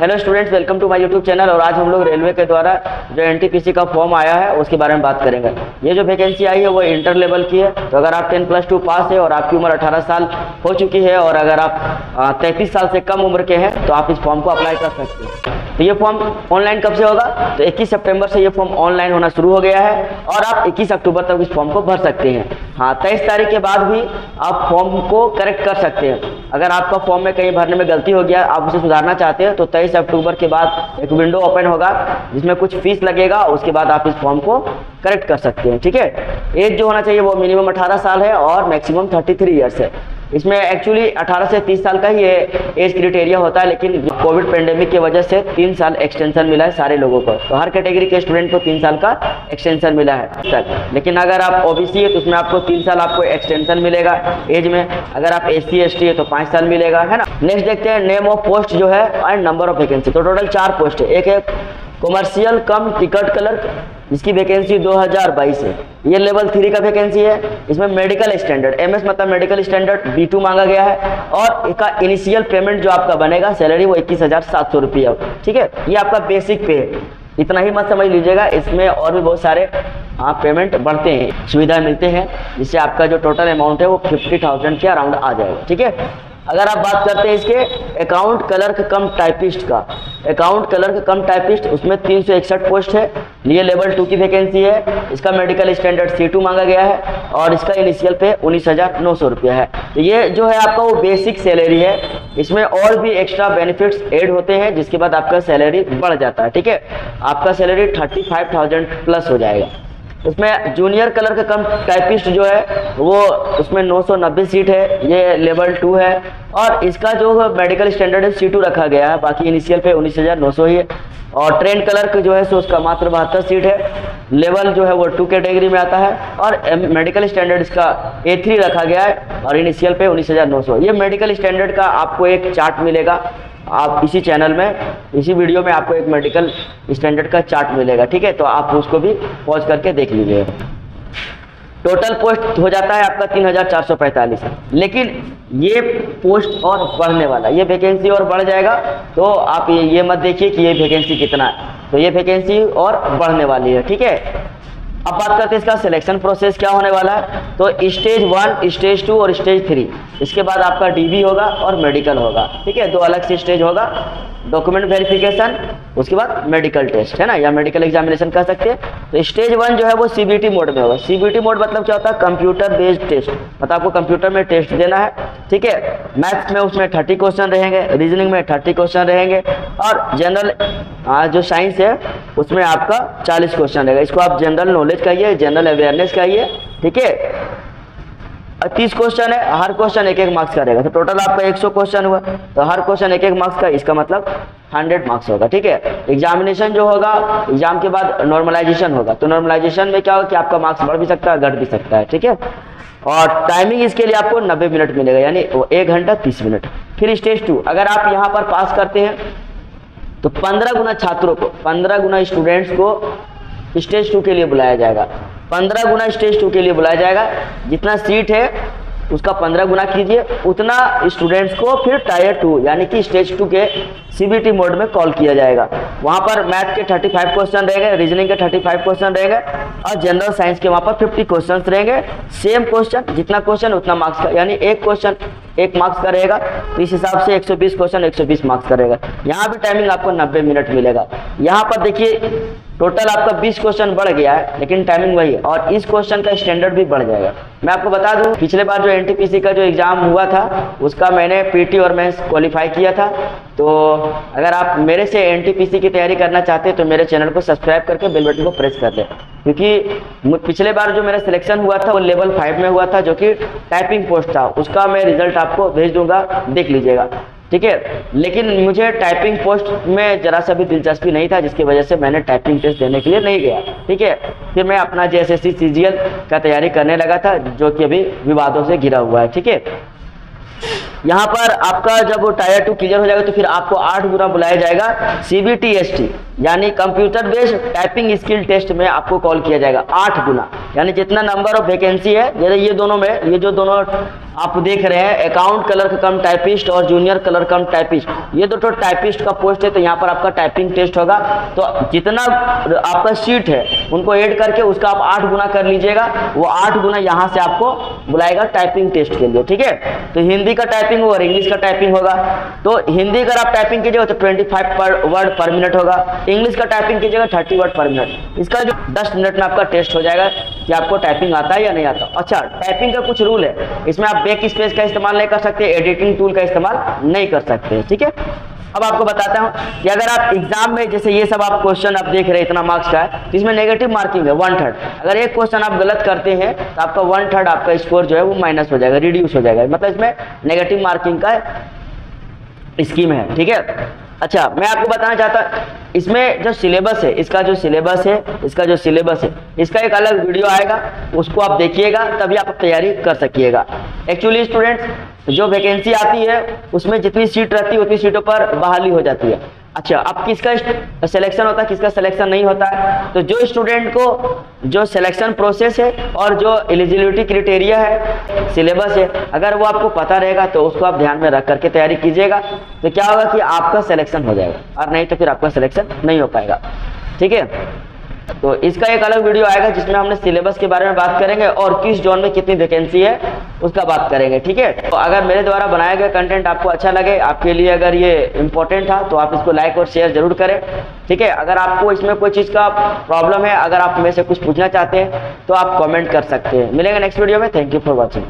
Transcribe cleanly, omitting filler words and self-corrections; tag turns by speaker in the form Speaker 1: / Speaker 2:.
Speaker 1: Hello students, welcome to my YouTube channel. और आज हम लोग रेलवे के द्वारा जो एनटीपीसी का फॉर्म आया है उसके बारे में बात करेंगे। ये जो वैकेंसी आई है वो इंटर लेवल की है। तो अगर आप 10+2 पास है और आपकी उम्र 18 साल हो चुकी है और अगर आप 33 साल से कम उम्र के हैं तो आप इस फॉर्म को अप्लाई कर सकते हैं। तो ये फॉर्म ऑनलाइन कब से होगा? तो 21 सितंबर से ये फॉर्म ऑनलाइन होना शुरू हो गया है और आप 21 अक्टूबर तक इस फॉर्म को भर सकते हैं। हाँ, 23 तारीख के बाद भी आप फॉर्म को करेक्ट कर सकते हैं। अगर आपका फॉर्म में कहीं भरने में गलती हो गया, आप उसे सुधारना चाहते हैं तो 23 अक्टूबर के बाद एक विंडो ओपन होगा जिसमें कुछ फीस लगेगा। उसके बाद आप इस फॉर्म को करेक्ट कर सकते हैं। ठीक है, एज जो होना चाहिए वो मिनिमम 18 साल है और मैक्सिमम 33 ईयर्स है। इसमें एक्चुअली 18 से 30 साल का ही ये एज क्राइटेरिया होता है, लेकिन कोविड पेंडेमिक की वजह से 3 साल एक्सटेंशन मिला है सारे लोगों को। तो हर कैटेगरी के स्टूडेंट को 3 साल का एक्सटेंशन मिला है तक। लेकिन अगर आप ओबीसी है तो उसमें आपको 3 साल आपको एक्सटेंशन मिलेगा एज में। अगर आप SC ST है तो 5 साल मिलेगा, है ना। नेक्स्ट देखते हैं नेम ऑफ पोस्ट जो है एंड नंबर ऑफ वैकेंसी। तो टोटल 4 पोस्ट है। एक है कॉमर्शियल कम टिकट क्लर्क, इसकी वैकेंसी 2022 है। ये लेवल 3 का वैकेंसी है। इसमें मेडिकल स्टैंडर्ड MS मतलब मेडिकल स्टैंडर्ड B2 मांगा गया है और इसका इनिशियल पेमेंट जो आपका बनेगा सैलरी वो 21,700 रुपये। ठीक है, ये आपका बेसिक पे है। इतना ही मत समझ लीजिएगा, इसमें और भी बहुत सारे पेमेंट बढ़ते हैं, सुविधाएं मिलते हैं, जिससे आपका जो टोटल अमाउंट है वो 50,000 के अराउंड आ जाएगा। ठीक है, अगर आप बात करते हैं इसके अकाउंट क्लर्क कम टाइपिस्ट का, अकाउंट क्लर्क कम टाइपिस्ट उसमें 361 पोस्ट है। ये लेवल 2 की वैकेंसी है। इसका मेडिकल स्टैंडर्ड C2 मांगा गया है और इसका इनिशियल पे 19,900 रुपया है। तो ये जो है आपका वो बेसिक सैलरी है। इसमें और भी एक्स्ट्रा बेनिफिट्स ऐड होते हैं जिसके बाद आपका सैलरी बढ़ जाता है। ठीक है, आपका सैलरी 35,000 प्लस हो जाएगा। उसमें जूनियर क्लर्क कम टाइपिस्ट जो है वो उसमें 990 सीट है। ये लेवल 2 है और इसका जो मेडिकल स्टैंडर्ड है C2 रखा गया है। बाकी इनिशियल पे 19,900 ही है। और ट्रेन क्लर्क जो है सो उसका मात्र 72 सीट है। लेवल जो है वो 2 कैटेगरी में आता है और मेडिकल स्टैंडर्ड इसका A3 रखा गया है और इनिशियल पे 19,900। ये मेडिकल स्टैंडर्ड का आपको एक चार्ट मिलेगा। आप इसी चैनल में इसी वीडियो में आपको एक मेडिकल स्टैंडर्ड का चार्ट मिलेगा। ठीक है, तो आप उसको भी पॉज करके देख लीजिए। टोटल पोस्ट हो जाता है आपका 3,445। लेकिन ये पोस्ट और बढ़ने वाला, ये वैकेंसी और बढ़ जाएगा। तो आप ये मत देखिए कि ये वैकेंसी कितना है, तो ये वैकेंसी और बढ़ने वाली है। ठीक है, अब बात करते हैं इसका सिलेक्शन प्रोसेस क्या होने वाला है। तो स्टेज 1, स्टेज 2 और स्टेज 3, इसके बाद आपका DB होगा और मेडिकल होगा। ठीक है, 2 अलग से स्टेज होगा। डॉक्यूमेंट वेरिफिकेशन, उसके बाद मेडिकल टेस्ट, है ना, या मेडिकल एग्जामिनेशन कह सकते हैं। तो स्टेज 1 जो है वो CBT मोड में होगा। CBT मोड मतलब क्या होता है? कंप्यूटर बेस्ड टेस्ट, मतलब आपको कंप्यूटर में टेस्ट देना है। ठीक है, मैथ्स में उसमें 30 क्वेश्चन रहेंगे, रीजनिंग में 30 क्वेश्चन रहेंगे और जनरल जो साइंस है उसमें आपका 40 क्वेश्चन रहेगा। इसको आप जनरल नॉलेज कहिए, जनरल अवेयरनेस कहिए। ठीक है, 30 क्वेश्चन है, हर क्वेश्चन 1-1 मार्क्स का रहेगा। तो टोटल आपका 100 क्वेश्चन हुआ, तो हर क्वेश्चन 1-1 मार्क्स का, इसका मतलब 100 मार्क्स होगा। ठीक है, एग्जामिनेशन जो होगा, एग्जाम के बाद नॉर्मलाइजेशन होगा। तो नॉर्मलाइजेशन में क्या होगा कि आपका मार्क्स बढ़ भी सकता है, घट भी सकता है। ठीक है, और टाइमिंग इसके लिए आपको 90 मिनट मिलेगा, यानी 1 घंटा 30 मिनट। फिर स्टेज 2, अगर आप यहाँ पर पास करते हैं तो 15 गुना छात्रों को, 15 गुना स्टूडेंट्स को स्टेज 2 के लिए बुलाया जाएगा। 15 गुना स्टेज 2 के लिए बुलाया जाएगा। जितना सीट है उसका 15 गुना कीजिए, उतना स्टूडेंट्स को फिर टायर 2 यानी कि स्टेज 2 के CBT मोड में कॉल किया जाएगा। वहाँ पर मैथ के 35 क्वेश्चन रहेंगे, रीजनिंग के 35 क्वेश्चन रहेंगे और जनरल साइंस के वहाँ पर 50 क्वेश्चन रहेंगे। सेम क्वेश्चन, जितना क्वेश्चन उतना मार्क्स का, यानी एक क्वेश्चन 1 मार्क्स का रहेगा। तो इस हिसाब से 120 क्वेश्चन 120 मार्क्स का रहेगा। यहाँ भी टाइमिंग आपको 90 मिनट मिलेगा। यहाँ पर देखिए टोटल आपका 20 क्वेश्चन बढ़ गया है लेकिन टाइमिंग वही है और इस क्वेश्चन का स्टैंडर्ड भी बढ़ जाएगा। मैं आपको बता दूं, पिछले बार जो एनटीपीसी का जो एग्जाम हुआ था उसका मैंने PT और मेंस क्वालिफाई किया था। तो अगर आप मेरे से एनटीपीसी की तैयारी करना चाहते हैं तो मेरे चैनल को सब्सक्राइब करके बेल बटन को प्रेस कर दें, क्योंकि पिछले बार जो मेरा सिलेक्शन हुआ था वो लेवल 5 में हुआ था, जो कि टाइपिंग पोस्ट था। उसका मैं रिजल्ट आपको भेज दूंगा, देख लीजिएगा। ठीक है, लेकिन मुझे टाइपिंग पोस्ट में जरा सा भी दिलचस्पी नहीं था, जिसकी वजह से मैंने टाइपिंग टेस्ट देने के लिए नहीं गया। ठीक है, फिर मैं अपना JSSC CGL का तैयारी करने लगा था, जो कि अभी विवादों से घिरा हुआ है। ठीक है। यहाँ पर आपका जब टायर 2 क्लियर हो जाएगा तो फिर आपको 8 गुना बुलाया जाएगा CBTST यानी computer based typing skill test में आपको कॉल किया जाएगा 8 गुना। यानी जितना नंबर ऑफ वैकेंसी है, जैसे ये दोनों में, ये जो दोनों आप देख रहे हैं अकाउंट क्लर्क कम टाइपिस्ट और जूनियर क्लर्क कम टाइपिस्ट, ये दो टाइपिस्ट का पोस्ट है। तो यहाँ पर आपका टाइपिंग टेस्ट होगा। तो जितना आपका सीट है उनको ऐड करके उसका आप 8 गुना कर लीजिएगा। वो 8 गुना यहाँ से आपको बुलाएगा टाइपिंग टेस्ट के लिए, ठीक है। तो हिंदी का टाइपिंग और इंग्लिश का टाइपिंग होगा। तो हिंदी अगर आप टाइपिंग कीजिएगा तो 25 वर्ड पर मिनट होगा, इंग्लिश का टाइपिंग कीजिएगा 30 वर्ड पर मिनट। इसका जो 10 मिनट में आपका टेस्ट हो जाएगा कि आपको टाइपिंग आता है या नहीं आता। अच्छा, टाइपिंग का कुछ रूल है, इसमें आप बैक स्पेस का इस्तेमाल नहीं कर सकते, एडिटिंग टूल का इस्तेमाल नहीं कर सकते, ठीक है। अब आपको बताता हूं कि अगर आप एग्जाम में, जैसे ये सब आप क्वेश्चन आप देख रहे हैं इतना मार्क्स का है, तो इसमें नेगेटिव मार्किंग है 1/3। अगर एक क्वेश्चन आप गलत करते हैं तो आपका 1/3 आपका स्कोर जो है वो माइनस हो जाएगा, रिड्यूस हो जाएगा। मतलब इसमें नेगेटिव मार्किंग का स्कीम है, ठीक है। अच्छा, मैं आपको बताना चाहता, इसमें जो सिलेबस है, इसका जो सिलेबस है, इसका एक अलग वीडियो आएगा, उसको आप देखिएगा तभी आप तैयारी कर सकिएगा। एक्चुअली स्टूडेंट्स, जो वैकेंसी आती है उसमें जितनी सीट रहती है उतनी सीटों पर बहाली हो जाती है। अच्छा, अब किसका सिलेक्शन होता है, किसका सिलेक्शन नहीं होता है। तो जो स्टूडेंट को जो सिलेक्शन प्रोसेस है और जो एलिजिबिलिटी क्राइटेरिया है, सिलेबस है, अगर वो आपको पता रहेगा तो उसको आप ध्यान में रख करके तैयारी कीजिएगा। तो क्या होगा कि आपका सिलेक्शन हो जाएगा, और नहीं तो फिर आपका सिलेक्शन नहीं हो पाएगा, ठीक है। तो इसका एक अलग वीडियो आएगा जिसमें हमने सिलेबस के बारे में बात करेंगे और किस जोन में कितनी वैकेंसी है उसका बात करेंगे, ठीक है। तो अगर मेरे द्वारा बनाया गया कंटेंट आपको अच्छा लगे, आपके लिए अगर ये इंपॉर्टेंट था, तो आप इसको लाइक और शेयर जरूर करें, ठीक है। अगर आपको इसमें कोई चीज़ का प्रॉब्लम है, अगर आप में से कुछ पूछना चाहते हैं तो आप कमेंट कर सकते हैं। मिलेंगे नेक्स्ट वीडियो में। Thank you for watching.